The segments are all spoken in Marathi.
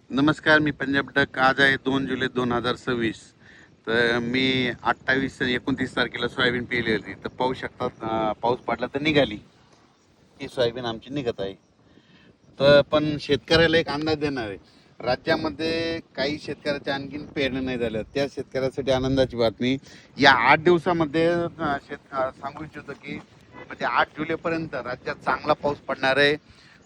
नमस्कार, मी पंजाब डक. आज आहे 2 जुलै 2026. तर मी 28 आणि 29 तारखेला सोयाबीन पेरली होती. तर पाहू शकतात, पाऊस पडला तर निघाली ही सोयाबीन आमची निघत आहे. तर पण शेतकऱ्याला एक अंदाज देणार आहे. राज्यामध्ये काही शेतकऱ्याच्या आणखीन पेरणी नाही झाल्या, त्या शेतकऱ्यासाठी आनंदाची बातमी. या 8 दिवसामध्ये सांगू इच्छितो की म्हणजे 8 जुलैपर्यंत राज्यात चांगला पाऊस पडणार आहे,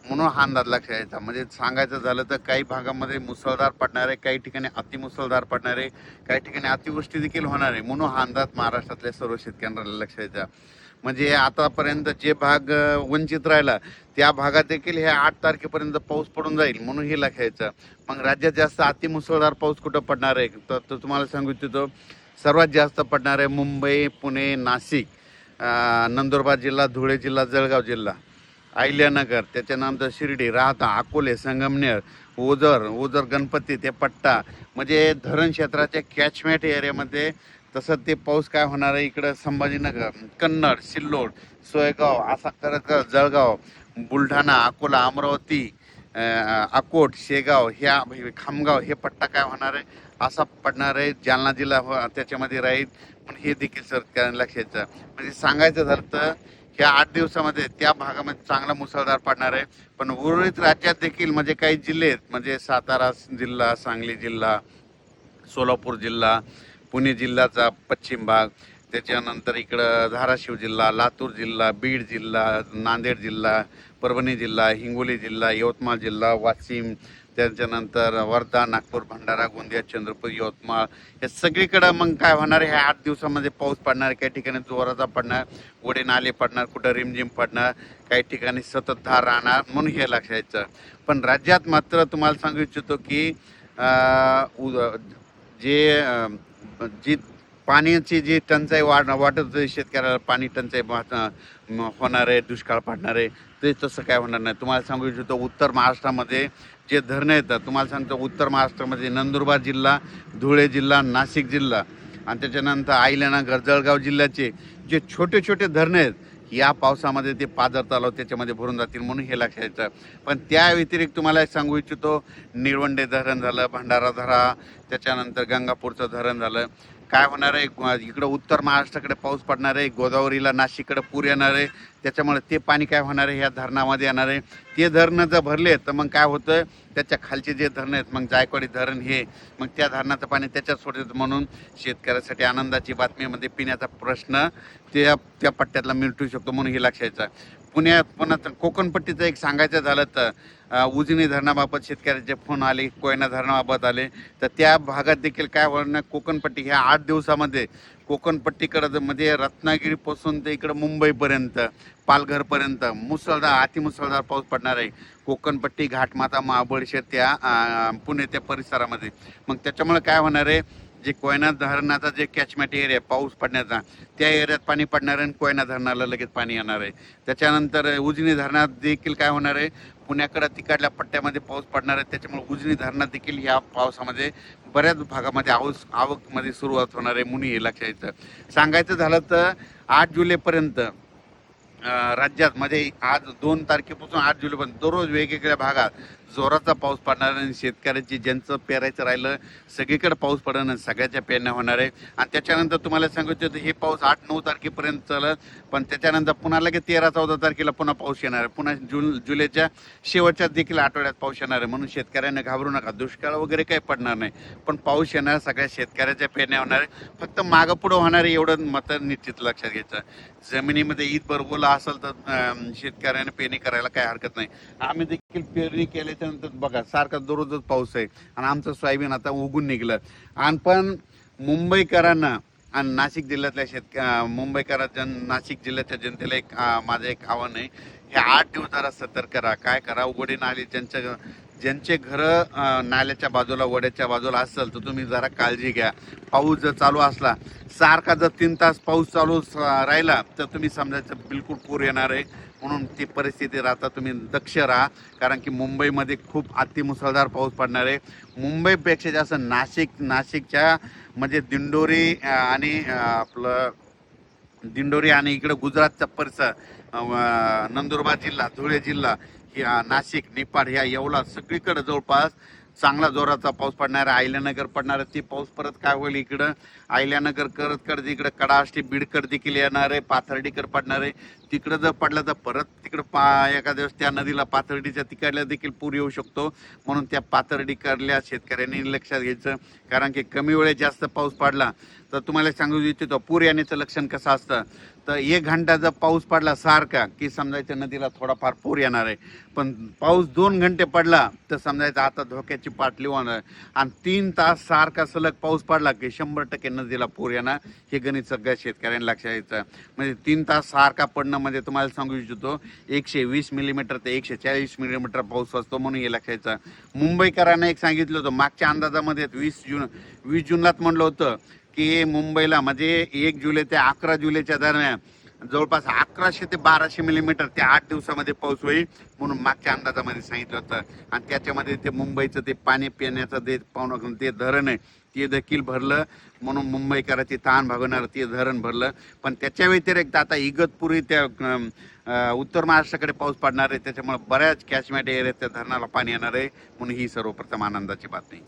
म्हणून हा अंदाज लक्षात यायचा. म्हणजे सांगायचं झालं तर काही भागामध्ये मुसळधार पडणार आहे, काही ठिकाणी अतिमुसळधार पडणार आहे, काही ठिकाणी अतिवृष्टी देखील होणार आहे, म्हणून हा अंदाज महाराष्ट्रातल्या सर्व शेतकऱ्यांना लक्षात यायचा. म्हणजे आतापर्यंत जे भाग वंचित राहिला त्या भागात देखील हे 8 तारखेपर्यंत पाऊस पडून जाईल, म्हणून हे लक्षायचं. मग राज्यात जास्त अतिमुसळधार पाऊस कुठं पडणार आहे तर तुम्हाला सांगू इच्छितो, सर्वात जास्त पडणार आहे मुंबई, पुणे, नाशिक, नंदुरबार जिल्हा, धुळे जिल्हा, जळगाव जिल्हा, अहिल्यानगर, त्याच्यानंतर शिर्डी, राहता, अकोले, संगमनेर, ओझर गणपती ते पट्टा, म्हणजे धरण क्षेत्राच्या कॅचमेंट एरियामध्ये. तसं ते पाऊस काय होणार आहे इकडं संभाजीनगर, कन्नड, सिल्लोड, सोयगाव, असा करत करत जळगाव, बुलढाणा, अकोला, अमरावती, अकोट, शेगाव, ह्या खामगाव हे पट्टा काय होणार आहे असा पडणार आहे. जालना जिल्हा त्याच्यामध्ये राहील, पण हे देखील सरकारने लक्षात. म्हणजे सांगायचं झालं तर ह्या 8 दिवसामध्ये त्या भागामध्ये चांगला मुसळधार पडणार आहे. पण उर्वरित राज्यात देखील म्हणजे काही जिल्हे म्हणजे सातारा जिल्हा, सांगली जिल्हा, सोलापूर जिल्हा, पुणे जिल्ह्याचा पश्चिम भाग, त्याच्यानंतर इकडं धाराशिव जिल्हा, लातूर जिल्हा, बीड जिल्हा, नांदेड जिल्हा, परभणी जिल्हा, हिंगोली जिल्हा, यवतमाळ जिल्हा, वाशिम, त्याच्यानंतर वर्धा, नागपूर, भंडारा, गोंदिया, चंद्रपूर, यवतमाळ, हे सगळीकडं मग काय होणार आहे ह्या 8 दिवसामध्ये पाऊस पडणार. काही ठिकाणी जोराचा पडणार, ओढे नाले पडणार, कुठं रिमझिम पडणार, काही ठिकाणी सततधार राहणार, म्हणून हे लक्षायचं. पण राज्यात मात्र तुम्हाला सांगू इच्छितो की जे जी पाण्याची जी टंचाई वाटत होती शेतकऱ्याला, पाणी टंचाई होणार आहे, दुष्काळ पडणार आहे, ते तसं काय होणार नाही. तुम्हाला सांगू इच्छितो उत्तर महाराष्ट्रामध्ये जे धरणं येतात, तुम्हाला सांगतो उत्तर महाराष्ट्रामध्ये नंदुरबार जिल्हा, धुळे जिल्हा, नाशिक जिल्हा आणि त्याच्यानंतर अहिल्यानगर, जळगाव जिल्ह्याचे जे छोटे छोटे धरणं आहेत, या पावसामध्ये ते पाझर तलाव त्याच्यामध्ये भरून जातील, म्हणून हे लक्षात. पण त्या व्यतिरिक्त तुम्हाला सांगू इच्छितो, निळवंडे धरण झालं, भंडारा धरा, त्याच्यानंतर गंगापूरचं धरण झालं. काय होणार आहे इकडं उत्तर महाराष्ट्राकडे पाऊस पडणार आहे, गोदावरीला नाशिककडे पूर येणार आहे, त्याच्यामुळे ते पाणी काय होणार आहे ह्या धरणामध्ये येणार आहे. ते धरणं जर भरले तर मग काय होतं, त्याच्या खालचे जे धरणं आहेत, मग जायकवाडी धरण हे, मग त्या धरणाचं पाणी त्याच्यात सोडतं, म्हणून शेतकऱ्यासाठी आनंदाची बातमीमध्ये पिण्याचा प्रश्न त्या त्या पट्ट्यातला मिटू शकतो, म्हणून हे लक्षायचं. पुन्हा कोकणपट्टीचं एक सांगायचं झालं तर उजनी धरणाबाबत शेतकऱ्याचे फोन आले, कोयना धरणाबाबत आले, तर त्या भागात देखील काय होणार, कोकणपट्टी ह्या 8 दिवसामध्ये कोकणपट्टीकडं म्हणजे रत्नागिरीपासून ते इकडं मुंबईपर्यंत, पालघरपर्यंत मुसळधार अतिमुसळधार पाऊस पडणार आहे. कोकणपट्टी, घाटमाता, महाबळेश्वर, त्या पुणे त्या परिसरामध्ये. मग त्याच्यामुळे काय होणार आहे, जे कोयना धरणाचा जे कॅचमेंट एरिया पाऊस पडण्याचा, त्या एरियात पाणी पडणार आहे आणि कोयना धरणाला लगेच पाणी येणार आहे. त्याच्यानंतर उजनी धरणात देखील काय होणार आहे, पुण्याकडं तिकडल्या पट्ट्यामध्ये पाऊस पडणार आहे, त्याच्यामुळे उजनी धरणात देखील ह्या पावसामध्ये बऱ्याच भागामध्ये आवकमध्ये सुरुवात होणार आहे, म्हणून हे लक्षात यायचं. सांगायचं झालं तर 8 जुलैपर्यंत राज्यात म्हणजे आज 2 तारखेपासून 8 जुलैपर्यंत दररोज वेगवेगळ्या भागात जोराचा पाऊस पडणार आणि शेतकऱ्याची ज्यांचं पेरायचं राहिलं सगळीकडे पाऊस पडणार आणि सगळ्याच्या पेरण्या होणार आहे. आणि त्याच्यानंतर तुम्हाला सांगितलं हे पाऊस 8-9 तारखेपर्यंत चालत, पण त्याच्यानंतर पुन्हा लगेच 13-14 तारखेला पुन्हा पाऊस येणार आहे. पुन्हा जुलैच्या शेवटच्या देखील आठवड्यात पाऊस येणार आहे, म्हणून शेतकऱ्यांना घाबरू नका. दुष्काळ वगैरे काही पडणार नाही, पण पाऊस येणार, सगळ्या शेतकऱ्याच्या पेरण्या होणार आहे. फक्त मागं पुढं होणार आहे एवढं मात्र निश्चित लक्षात घ्यायचं. जमिनीमध्ये ईद ओला असेल तर शेतकऱ्याने पेरणी करायला काही हरकत नाही. आम्ही देखील पेरणी केल्याच्या नंतर बघा सारखा दररोजच पाऊस आहे आणि आमचं सोयाबीन आता उगून निघलं. आणि पण मुंबईकरांना आणि नाशिक जिल्ह्यातल्या नाशिक जिल्ह्याच्या जनतेला एक माझं एक आव्हान आहे, हे 8 दिवस जरा सतर्क करा. काय करा, उघडे नाले ज्यांचे घरं नाल्याच्या बाजूला, वड्याच्या बाजूला असेल तर तुम्ही जरा काळजी घ्या. पाऊस जर चालू असला सारखा, जर 3 तास पाऊस चालू राहिला तर तुम्ही समजायचं बिलकुल पूर येणार आहे, म्हणून ती परिस्थिती राहता तुम्ही दक्ष राहा. कारण की मुंबईमध्ये खूप अतिमुसळधार पाऊस पडणार आहे. मुंबईपेक्षा जास्त नाशिकच्या म्हणजे दिंडोरी आणि आपलं दिंडोरी आणि इकडं गुजरातचा परिसर, नंदुरबार जिल्हा, धुळे जिल्हा, नाशिक, निपाड, ह्या येवला सगळीकडे जवळपास चांगला जोराचा पाऊस पडणार आहे. अहिल्यानगर पडणार आहे. ते पाऊस परत काय होईल इकडं अहिल्यानगर करत इकडं कडाष्टी बीडकर देखील येणार आहे, पाथर्डीकर पडणार आहे. तिकडं जर पडलं तर परत तिकडं एका दिवस त्या नदीला पाथर्डीच्या तिकडल्या देखील पूर येऊ शकतो. म्हणून त्या पाथर्डीकरल्या शेतकऱ्यांनी लक्षात घ्यायचं, कारण की कमी वेळेत जास्त पाऊस पडला तर तुम्हाला सांगू इच्छितो पूर येण्याचं लक्षण कसं असतं. तर 1 घंटा जर पाऊस पडला सारखा की समजायचं नदीला थोडाफार पूर येणार आहे. पण पाऊस 2 घंटे पडला तर समजायचं आता धोक्याची पातळी होणार. आणि 3 तास सारखा सलग पाऊस पडला की 100% नदीला पूर येणार. हे गणित सगळ्या शेतकऱ्यांना लक्षात यायचं. म्हणजे 3 तास सारखा पडणं म्हणजे तुम्हाला सांगू इच्छितो 120 मिलीमीटर ते 140 मिलीमीटर पाऊस असतो, म्हणून हे लक्षात यायचं. मुंबईकरांना एक सांगितलं होतं मागच्या अंदाजामध्ये 20 जूनलाच म्हणलं होतं की मुंबईला म्हणजे 1 जुलै ते 11 जुलैच्या दरम्यान जवळपास 1100 ते 1200 मिलीमीटर त्या 8 दिवसामध्ये पाऊस होईल म्हणून मागच्या अंदाजामध्ये सांगितलं होतं. आणि त्याच्यामध्ये ते मुंबईचं ते पाणी पिण्याचं ते धरण आहे ते देखील भरलं, म्हणून मुंबईकरांची ताण भागवणार ते धरण भरलं. पण त्याच्या व्यतिरिक्त आता इगतपुरी त्या उत्तर महाराष्ट्राकडे पाऊस पडणार आहे, त्याच्यामुळे बऱ्याच कॅचमेट एरियात त्या धरणाला पाणी येणार आहे, म्हणून ही सर्वप्रथम आनंदाची बातमी.